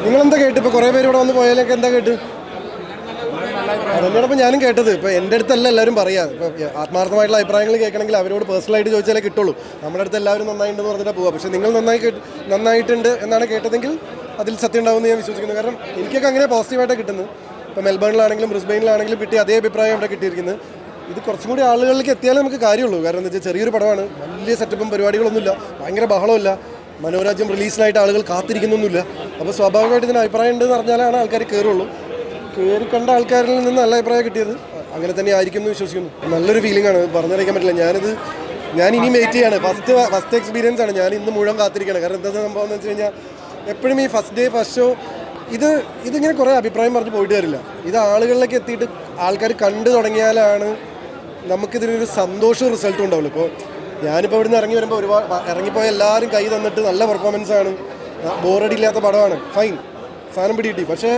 നിങ്ങളെന്താ കേട്ട്? ഇപ്പോൾ കുറേ പേര് ഇവിടെ വന്ന് പോയാലൊക്കെ എന്താ കേട്ട്? അതന്നെയാണ് ഇപ്പോൾ ഞാനും കേട്ടത്. ഇപ്പോൾ എൻ്റെ അടുത്തല്ല എല്ലാവരും പറയാം. ഇപ്പോൾ ആത്മാർത്ഥമായിട്ടുള്ള അഭിപ്രായങ്ങൾ കേൾക്കണമെങ്കിൽ അവരോട് പേഴ്സണലായിട്ട് ചോദിച്ചാലേ കിട്ടുള്ളൂ. നമ്മുടെ അടുത്ത് എല്ലാവരും നന്നായിട്ടുണ്ടെന്ന് പറഞ്ഞിട്ട് പോവുക. പക്ഷേ നിങ്ങൾ നന്നായിട്ടുണ്ട് എന്നാണ് കേട്ടതെങ്കിൽ അതിൽ സത്യം ഉണ്ടാവുമെന്ന് ഞാൻ വിശ്വസിക്കുന്നു. കാരണം എനിക്കൊക്കെ അങ്ങനെ പോസിറ്റീവായിട്ട് കിട്ടുന്നത്. ഇപ്പോൾ മെൽബണിലാണെങ്കിലും ബ്രിസ്ബെയിനിലാണെങ്കിലും കിട്ടിയ അതേ അഭിപ്രായം ഇവിടെ കിട്ടിയിരിക്കുന്നത്. ഇത് കുറച്ചും കൂടി ആളുകളിലേക്ക് എത്തിയാലേ നമുക്ക് കാര്യമുള്ളൂ. കാരണം എന്താ വെച്ചാൽ ചെറിയൊരു പടമാണ്, വലിയ സെറ്റപ്പും പരിപാടികളൊന്നുമില്ല, ഭയങ്കര ബഹളമില്ല, മനോരാജ്യം റിലീസിനായിട്ട് ആളുകൾ കാത്തിരിക്കുന്നൊന്നുമില്ല. അപ്പോൾ സ്വാഭാവികമായിട്ട് ഇതിന് അഭിപ്രായം ഉണ്ടെന്ന് പറഞ്ഞാലാണ് ആൾക്കാർ കയറുള്ളൂ. കയറി കണ്ട ആൾക്കാരിൽ നിന്ന് നല്ല അഭിപ്രായം കിട്ടിയത് അങ്ങനെ തന്നെ ആയിരിക്കും എന്ന് വിശ്വസിക്കുന്നു. നല്ലൊരു ഫീലിംഗ് ആണ്, പറഞ്ഞറിയിക്കാൻ പറ്റില്ല. ഞാൻ ഇനിയും വെയിറ്റ് ചെയ്യാണ്. ഫസ്റ്റ് എക്സ്പീരിയൻസ് ആണ്. ഞാൻ ഇന്ന് മുഴുവൻ കാത്തിരിക്കുകയാണ്. കാരണം എന്താ സംഭവം എന്ന് വെച്ച് കഴിഞ്ഞാൽ എപ്പോഴും ഈ ഫസ്റ്റ് ഡേ ഫസ്റ്റ് ഷോ ഇതിങ്ങനെ കുറേ അഭിപ്രായം പറഞ്ഞ് പോയിട്ട് വരില്ല. ഇത് ആളുകളിലേക്ക് എത്തിയിട്ട് ആൾക്കാർ കണ്ടു തുടങ്ങിയാലാണ് നമുക്കിതിനൊരു സന്തോഷവും റിസൾട്ടും ഉണ്ടാവുള്ളൂ. ഇപ്പോൾ ഞാനിപ്പോൾ ഇവിടുന്ന് ഇറങ്ങി വരുമ്പോൾ ഇറങ്ങിപ്പോയ എല്ലാവരും കൈ തന്നിട്ട് നല്ല പെർഫോമൻസാണ്, ബോറടിയില്ലാത്ത പടമാണ്, ഫൈൻ, സാധനം പിടികിട്ടി. പക്ഷേ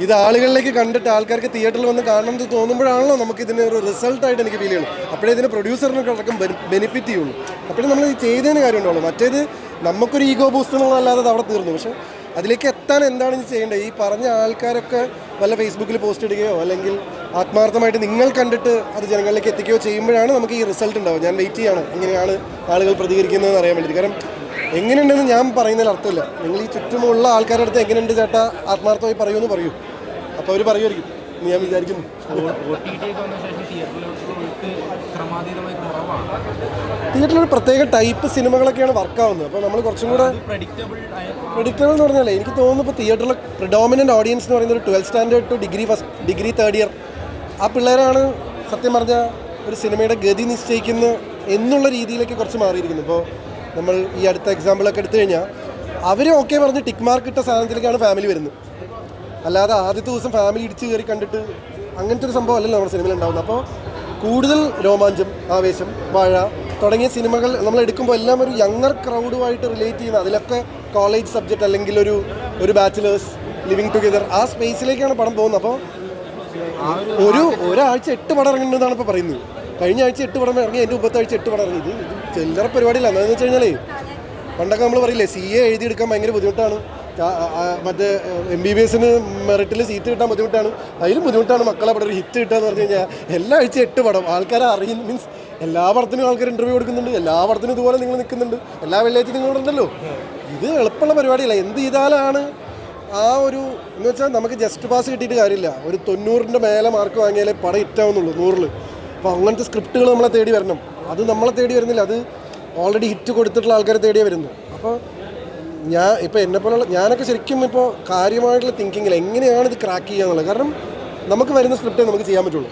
ഇത് ആളുകളിലേക്ക് കണ്ടിട്ട് ആൾക്കാർക്ക് തിയേറ്ററിൽ വന്ന് കാണണം എന്ന് തോന്നുമ്പോഴാണല്ലോ നമുക്കിതിന് ഒരു റിസൾട്ടായിട്ട് എനിക്ക് ഫീൽ ചെയ്യുള്ളൂ. അപ്പോഴേ ഇതിന് പ്രൊഡ്യൂസറിനൊക്കെ അടക്കം ബെനിഫിറ്റ് ചെയ്യുള്ളൂ. അപ്പോഴേ നമ്മൾ ഈ ചെയ്തതിന് കാര്യം ഉണ്ടാവുള്ളൂ. മറ്റേത് നമുക്കൊരു ഈഗോ ബൂസ്റ്റ് എന്നുള്ളതല്ലാതെ അത് അവിടെ തീർന്നു. പക്ഷേ അതിലേക്ക് എത്താൻ എന്താണ് ചെയ്യേണ്ടത്? ഈ പറഞ്ഞ ആൾക്കാരൊക്കെ വല്ല ഫേസ്ബുക്കിൽ പോസ്റ്റ് ഇടുകയോ അല്ലെങ്കിൽ ആത്മാർത്ഥമായിട്ട് നിങ്ങൾ കണ്ടിട്ട് അത് ജനങ്ങളിലേക്ക് എത്തിക്കുകയോ ചെയ്യുമ്പോഴാണ് നമുക്ക് ഈ റിസൾട്ട് ഉണ്ടാവുക. ഞാൻ വെയിറ്റ് ചെയ്യാണ് എങ്ങനെയാണ് ആളുകൾ പ്രതികരിക്കുന്നതെന്ന് അറിയാൻ വേണ്ടി. കാരണം എങ്ങനെയുണ്ടെന്ന് ഞാൻ പറയുന്നതിൽ അർത്ഥമില്ല. നിങ്ങൾ ഈ ചുറ്റുമുള്ള ആൾക്കാരുടെ അടുത്ത് എങ്ങനെയുണ്ട് ചേട്ടാ ആത്മാർത്ഥമായി പറയുമെന്ന് പറയൂ, അപ്പോൾ അവർ പറയുമായിരിക്കും എന്ന് ഞാൻ വിചാരിക്കുന്നു. തിയേറ്ററിലൊരു പ്രത്യേക ടൈപ്പ് സിനിമകളൊക്കെയാണ് വർക്കാവുന്നത്. അപ്പോൾ നമ്മൾ കുറച്ചും കൂടെ പ്രെഡിക്റ്റബിൾ എന്ന് പറഞ്ഞാൽ എനിക്ക് തോന്നുന്നു ഇപ്പോൾ തിയേറ്ററിലെ പ്രിഡോമിനൻ്റ് ഓഡിയൻസ് എന്ന് പറയുന്നത് 12th standard two degree third year ആ പിള്ളേരാണ് സത്യം പറഞ്ഞാൽ ഒരു സിനിമയുടെ ഗതി നിശ്ചയിക്കുന്ന എന്നുള്ള രീതിയിലേക്ക് കുറച്ച് മാറിയിരിക്കുന്നു. ഇപ്പോൾ നമ്മൾ ഈ അടുത്ത എക്സാമ്പിളൊക്കെ എടുത്തു കഴിഞ്ഞാൽ അവർ ഓക്കെ പറഞ്ഞ് ടിക്ക് മാർക്ക് ഇട്ട സാധനത്തിലേക്കാണ് ഫാമിലി വരുന്നത്. അല്ലാതെ ആദ്യത്തെ ദിവസം ഫാമിലി ഇടിച്ച് കയറി കണ്ടിട്ട് അങ്ങനത്തെ ഒരു സംഭവം അല്ലല്ലോ നമ്മുടെ സിനിമയിൽ ഉണ്ടാകുന്നത്. അപ്പോൾ കൂടുതൽ രോമാഞ്ചം, ആവേശം, വാഴ തുടങ്ങിയ സിനിമകൾ നമ്മൾ എടുക്കുമ്പോൾ എല്ലാം ഒരു യങ്ങർ ക്രൗഡുമായിട്ട് റിലേറ്റ് ചെയ്യുന്ന, അതിലൊക്കെ കോളേജ് സബ്ജക്റ്റ് അല്ലെങ്കിൽ ഒരു ബാച്ചിലേഴ്സ് ലിവിങ് ടുഗെദർ ആ സ്പേസിലേക്കാണ് പടം പോകുന്നത്. അപ്പോൾ ഒരാഴ്ച 8 പടം ഇറങ്ങുന്നതാണ് ഇപ്പോൾ പറയുന്നത്. കഴിഞ്ഞ ആഴ്ച 8 പടം ഇറങ്ങി, എൻ്റെ മുമ്പത്തെ ആഴ്ച 8 പടം ഇറങ്ങി. ഇത് ചില്ലറ പരിപാടിയില്ല. എന്താണെന്ന് വെച്ച് കഴിഞ്ഞാൽ പണ്ടൊക്കെ നമ്മൾ പറയില്ലേ CA എഴുതിയെടുക്കാൻ ഭയങ്കര ബുദ്ധിമുട്ടാണ്, മറ്റേ MBBSന് മെറിറ്റിൽ സീറ്റ് കിട്ടാൻ ബുദ്ധിമുട്ടാണ്, അതിലും ബുദ്ധിമുട്ടാണ് മക്കളെ അവിടെ ഒരു ഹിറ്റ് കിട്ടുക എന്ന് പറഞ്ഞു കഴിഞ്ഞാൽ എല്ലാ ആഴ്ച 8 പടം ആൾക്കാരെ അറിയുന്ന മീൻസ് എല്ലാ പടത്തിനും ആൾക്കാർ ഇൻ്റർവ്യൂ കൊടുക്കുന്നുണ്ട്, എല്ലാ പടത്തിനും ഇതുപോലെ നിങ്ങൾ നിൽക്കുന്നുണ്ട്, എല്ലാ വെള്ളിയാഴ്ച നിങ്ങളുണ്ടല്ലോ. ഇത് എളുപ്പമുള്ള പരിപാടിയില്ല. എന്ത് ചെയ്താലാണ് ആ ഒരു എന്ന് വെച്ചാൽ നമുക്ക് ജസ്റ്റ് പാസ് കിട്ടിയിട്ട് കാര്യമില്ല. ഒരു 90ൻ്റെ മേലെ മാർക്ക് വാങ്ങിയാലേ പടം ഹിറ്റാവുന്നുള്ളൂ 100-ൽ. അപ്പോൾ അങ്ങനത്തെ സ്ക്രിപ്റ്റുകൾ നമ്മളെ തേടി വരണം. അത് നമ്മളെ തേടി വരുന്നില്ല, അത് ഓൾറെഡി ഹിറ്റ് കൊടുത്തിട്ടുള്ള ആൾക്കാരെ തേടിയേ വരുന്നു. അപ്പോൾ ഇപ്പോൾ എന്നെപ്പോലുള്ള ഞാനൊക്കെ ശരിക്കും ഇപ്പോൾ കാര്യമായിട്ടുള്ള തിങ്കിങ്ങിൽ എങ്ങനെയാണ് ഇത് ക്രാക്ക് ചെയ്യുക എന്നുള്ളത്. കാരണം നമുക്ക് വരുന്ന സ്ക്രിപ്റ്റേ നമുക്ക് ചെയ്യാൻ പറ്റുള്ളൂ.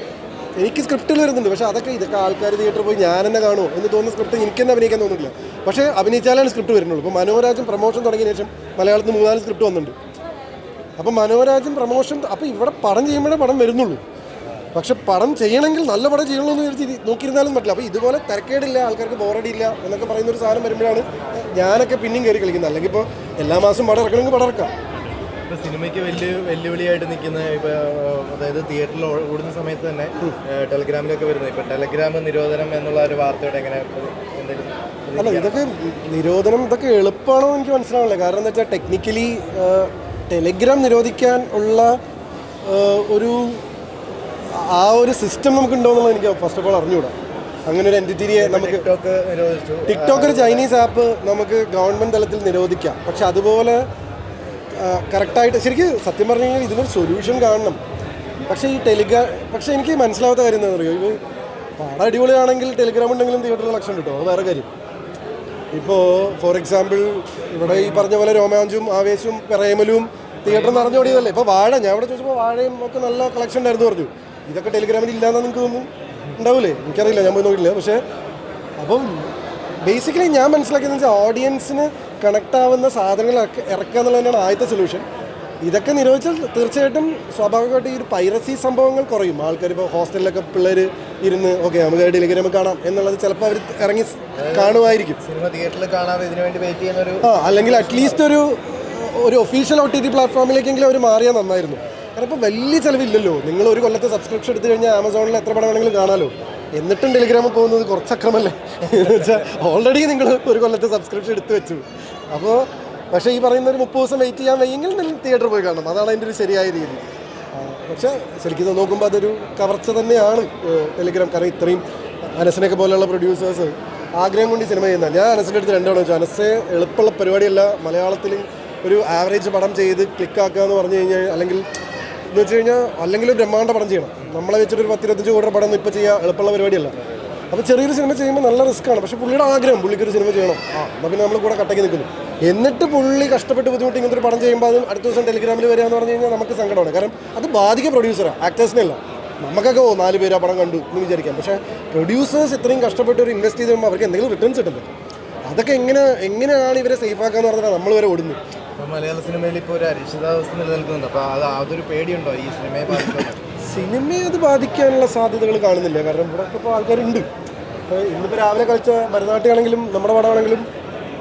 എനിക്ക് സ്ക്രിപ്റ്റിൽ വരുന്നുണ്ട്, പക്ഷേ ഇതൊക്കെ ആൾക്കാർ തിയേറ്ററിൽ പോയി ഞാൻ തന്നെ കാണുമോ എന്ന് തോന്നുന്ന സ്ക്രിപ്റ്റ് എനിക്ക് തന്നെ അഭിനയിക്കാൻ തോന്നുന്നില്ല. പക്ഷേ അഭിനയിച്ചാലാണ് സ്ക്രിപ്റ്റ് വരുന്നുള്ളൂ. ഇപ്പോൾ മനോരാജൻ പ്രൊമോഷൻ തുടങ്ങിയ ശേഷം മലയാളത്തിൽ 3-4 സ്ക്രിപ്റ്റ് വന്നിട്ടുണ്ട്. അപ്പോൾ മനോരാജൻ പ്രൊമോഷൻ അപ്പോൾ ഇവിടെ പടം ചെയ്യുമ്പോഴേ പടം വരുന്നുള്ളൂ. പക്ഷെ പടം ചെയ്യണമെങ്കിൽ നല്ല പടം ചെയ്യണമെന്ന് വിചാരിച്ച് നോക്കിയിരുന്നാലും പറ്റില്ല. അപ്പോൾ ഇതുപോലെ തിരക്കേടില്ല, ആൾക്കാർക്ക് ബോറടിയില്ല എന്നൊക്കെ പറയുന്നൊരു സാധനം വരുമ്പോഴാണ് ഞാനൊക്കെ പിന്നെയും കയറി കളിക്കുന്നത്. അല്ലെങ്കിൽ ഇപ്പോൾ എല്ലാ മാസവും പടം ഇറക്കണമെങ്കിൽ പടം ഇറക്കാം. ഇപ്പോൾ സിനിമയ്ക്ക് വെല്ലുവിളിയായിട്ട് നിൽക്കുന്ന ഇപ്പോൾ അതായത് തിയേറ്ററിൽ ഓടുന്ന സമയത്ത് തന്നെ ടെലഗ്രാമിലൊക്കെ വരുന്നത് ഇപ്പോൾ ടെലഗ്രാം നിരോധനം എന്നുള്ള ഒരു വാർത്തയോടെ എങ്ങനെ എന്തെങ്കിലും അല്ല, ഇതൊക്കെ നിരോധനം ഇതൊക്കെ എളുപ്പമാണോ എനിക്ക് മനസ്സിലാവില്ല. കാരണം എന്താ വെച്ചാൽ ടെക്നിക്കലി ടെലഗ്രാം നിരോധിക്കാൻ ഉള്ള ഒരു സിസ്റ്റം നമുക്കുണ്ടോ എന്നുള്ളത് എനിക്ക് ഫസ്റ്റ് ഓഫ് ഓൾ അറിഞ്ഞുകൂടാ. അങ്ങനെ ഒരു എൻറ്റിറ്റിയെ നമുക്ക് ടിക്ടോക്ക് ഒരു ചൈനീസ് ആപ്പ് നമുക്ക് ഗവൺമെൻറ് തലത്തിൽ നിരോധിക്കാം. പക്ഷെ അതുപോലെ കറക്റ്റായിട്ട് ശരിക്കും സത്യം പറഞ്ഞു കഴിഞ്ഞാൽ ഇതിനൊരു സൊല്യൂഷൻ കാണണം. പക്ഷേ പക്ഷേ എനിക്ക് മനസ്സിലാവാത്ത കാര്യം എന്താണെന്ന് അറിയോ, ഇത് പടം അടിപൊളിയാണെങ്കിൽ ടെലിഗ്രാം ഉണ്ടെങ്കിലും തിയേറ്ററിൽ കളക്ഷൻ കിട്ടും, അത് വേറെ കാര്യം. ഇപ്പോൾ ഫോർ എക്സാമ്പിൾ ഇവിടെ ഈ പറഞ്ഞ പോലെ രോമാഞ്ചും ആവേശവും പ്രേമലും തിയേറ്റർ നിറഞ്ഞോടിയതല്ലേ. ഇപ്പോൾ വാഴ ഞാൻ ഇവിടെ ചോദിച്ചപ്പോൾ വാഴയും ഒക്കെ നല്ല കളക്ഷൻ ഉണ്ടായിരുന്നു പറഞ്ഞു. ഇതൊക്കെ ടെലിഗ്രാമിൽ ഇല്ലയെന്ന് നിങ്ങൾക്ക് തോന്നുന്നു, ഉണ്ടാവില്ലേ? എനിക്കറിയില്ല, ഞാൻ പോയി നോക്കില്ല. പക്ഷേ അപ്പം ബേസിക്കലി ഞാൻ മനസ്സിലാക്കിയെന്ന് വെച്ചാൽ ഓഡിയൻസിന് കണക്ട് ആവുന്ന സാധനങ്ങൾ ഇറക്കുക എന്നുള്ളത് തന്നെയാണ് ആദ്യത്തെ സൊല്യൂഷൻ. ഇതൊക്കെ നിരോധിച്ചാൽ തീർച്ചയായിട്ടും സ്വാഭാവികമായിട്ട് ഈ ഒരു പൈറസി സംഭവങ്ങൾ കുറയും. ആൾക്കാർ ഇപ്പോൾ ഹോസ്റ്റലിലൊക്കെ പിള്ളേർ ഇരുന്ന് ഓക്കെ നമുക്ക് ടെലിഗ്രാം കാണാം എന്നുള്ളത് ചിലപ്പോൾ അവർ ഇറങ്ങി കാണുമായിരിക്കും. സിനിമ തിയേറ്ററിൽ കാണാതെ ഇതിനു വേണ്ടി വെയിറ്റ് ചെയ്യുന്ന അല്ലെങ്കിൽ അറ്റ്ലീസ്റ്റ് ഒരു ഒഫീഷ്യൽ OTT പ്ലാറ്റ്ഫോമിലേക്കെങ്കിലും അവർ മാറിയാൽ നന്നായിരുന്നു. കാരണം ഇപ്പോൾ വലിയ ചിലവില്ലല്ലോ. നിങ്ങൾ ഒരു കൊല്ലത്തെ സബ്സ്ക്രിപ്ഷൻ എടുത്തു കഴിഞ്ഞാൽ ആമസോണിൽ എത്ര പടം വേണമെങ്കിലും കാണാമല്ലോ. എന്നിട്ടും ടെലിഗ്രാമിൽ പോകുന്നത് കുറച്ച് അക്രമല്ലേ എന്ന് വെച്ചാൽ ഓൾറെഡി നിങ്ങൾ ഒരു കൊല്ലത്തെ സബ്സ്ക്രിപ്ഷൻ എടുത്തു വെച്ചു. അപ്പോൾ പക്ഷേ ഈ പറയുന്ന ഒരു 30 ദിവസം വെയിറ്റ് ചെയ്യാൻ വയ്യെങ്കിൽ നിങ്ങൾ തിയേറ്ററിൽ പോയി കാണണം. അതാണ് അതിൻ്റെ ഒരു ശരിയായ രീതി. പക്ഷേ ശരിക്കും നോക്കുമ്പോൾ അതൊരു കവർച്ച തന്നെയാണ് ടെലിഗ്രാം. കാരണം ഇത്രയും അനസിനൊക്കെ പോലെയുള്ള പ്രൊഡ്യൂസേഴ്സ് ആഗ്രഹം കൊണ്ട് ഈ സിനിമ ചെയ്യുന്നത്. ഞാൻ അനസിൻ്റെ അടുത്ത് 2 തവണ വെച്ചു, അനസെ എളുപ്പമുള്ള പരിപാടിയല്ല മലയാളത്തിൽ ഒരു ആവറേജ് പടം ചെയ്ത് ക്ലിക്കാക്കുക എന്ന് പറഞ്ഞു കഴിഞ്ഞാൽ, അല്ലെങ്കിൽ എന്ന് വെച്ച് കഴിഞ്ഞാൽ അല്ലെങ്കിൽ ഒരു ബ്രഹ്മാണ്ഡ പടം ചെയ്യണം. നമ്മളെ വെച്ചിട്ട് ഒരു 10-25 കോടി പടം ഇപ്പോൾ ചെയ്യുക എളുപ്പമുള്ള പരിപാടിയല്ല. അപ്പോൾ ചെറിയൊരു സിനിമ ചെയ്യുമ്പോൾ നല്ല റിസ്ക്കാണ്. പക്ഷേ പുള്ളിയുടെ ആഗ്രഹം പുള്ളിക്കൊരു സിനിമ ചെയ്യണം. എന്നാൽ പിന്നെ നമ്മൾ കൂടെ കട്ടയ്ക്ക് നിൽക്കുന്നു. എന്നിട്ട് പുള്ളി കഷ്ടപ്പെട്ട് ബുദ്ധിമുട്ട് ഇങ്ങനത്തെ ഒരു പടം ചെയ്യുമ്പോൾ അത് അടുത്ത ദിവസം ടെലിഗ്രാമിൽ വരിക എന്ന് പറഞ്ഞു കഴിഞ്ഞാൽ നമുക്ക് സങ്കടമാണ്. കാരണം അത് ബാധിക്കുക പ്രൊഡ്യൂസറാണ്, ആക്ടേഴ്സിനെ അല്ല. നമുക്കൊക്കെ 4 പേര് ആ പടം കണ്ടു എന്ന് വിചാരിക്കാം. പക്ഷേ പ്രൊഡ്യൂസേഴ്സ് ഇത്രയും കഷ്ടപ്പെട്ട് ഒരു ഇൻവെസ്റ്റ് ചെയ്ത് കഴിയുമ്പോൾ അവർക്ക് എന്തെങ്കിലും റിട്ടേൺസ് കിട്ടുന്നത്. അതൊക്കെ എങ്ങനെയാണ് ഇവരെ സേഫ് ആക്കാന്ന് പറഞ്ഞാൽ നമ്മൾ വരെ ഓടുന്നു. മലയാള സിനിമയിൽ ഇപ്പോൾ ഒരു അരിശിതാവസ്ഥ നിലനിൽക്കുന്നുണ്ട്. അപ്പോൾ അത് അതൊരു പേടിയുണ്ടോ ഈ സിനിമയെ ബാധിക്കുന്നത്? സിനിമയെ അത് ബാധിക്കാനുള്ള സാധ്യതകൾ കാണുന്നില്ല. കാരണം ഇവിടെ ഇപ്പോൾ ആൾക്കാരുണ്ട്. ഇപ്പോൾ ഇന്നിപ്പോൾ രാവിലെ കളിച്ച ഭരതനാട്യമാണെങ്കിലും നമ്മുടെ പടമാണെങ്കിലും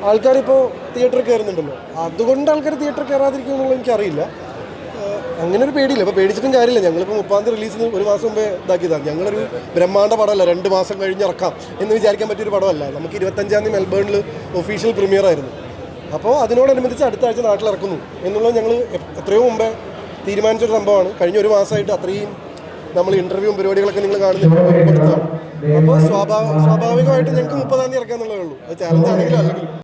ആൾക്കാരിപ്പോൾ തിയേറ്ററിൽ കയറുന്നുണ്ടല്ലോ. അതുകൊണ്ട് ആൾക്കാർ തിയേറ്ററിൽ കയറാതിരിക്കും എന്നുള്ളത് എനിക്കറിയില്ല. അങ്ങനെ ഒരു പേടിയില്ല. ഇപ്പോൾ പേടിച്ചിട്ടും കാര്യമില്ല. ഞങ്ങളിപ്പോൾ 30 റിലീസിന് 1 മാസം മുമ്പേ ഇതാക്കിയതാണ്. ഞങ്ങളൊരു ബ്രഹ്മാണ്ഡ പടമല്ല, 2 മാസം കഴിഞ്ഞ് ഇറക്കാം എന്ന് വിചാരിക്കാൻ പറ്റിയൊരു പടമല്ല. നമുക്ക് 25-ാം തീയതി മെൽബേണിൽ ഒഫീഷ്യൽ പ്രീമിയർ ആയിരുന്നു. അപ്പോൾ അതിനോടനുബന്ധിച്ച് അടുത്ത ആഴ്ച നാട്ടിൽ ഇറക്കുന്നു എന്നുള്ളത് ഞങ്ങൾ എത്രയോ മുമ്പേ തീരുമാനിച്ചൊരു സംഭവമാണ്. കഴിഞ്ഞ 1 മാസമായിട്ട് അത്രയും നമ്മൾ ഇൻ്റർവ്യൂവും പരിപാടികളൊക്കെ നിങ്ങൾ കാണുന്നില്ല. അപ്പോൾ സ്വാഭാവികമായിട്ട് ഞങ്ങൾക്ക് 30-ാം തീയതി ഇറക്കാന്നുള്ളതേ ഉള്ളൂ. അത് ചാലഞ്ച് ആണെങ്കിലും അല്ലെങ്കിൽ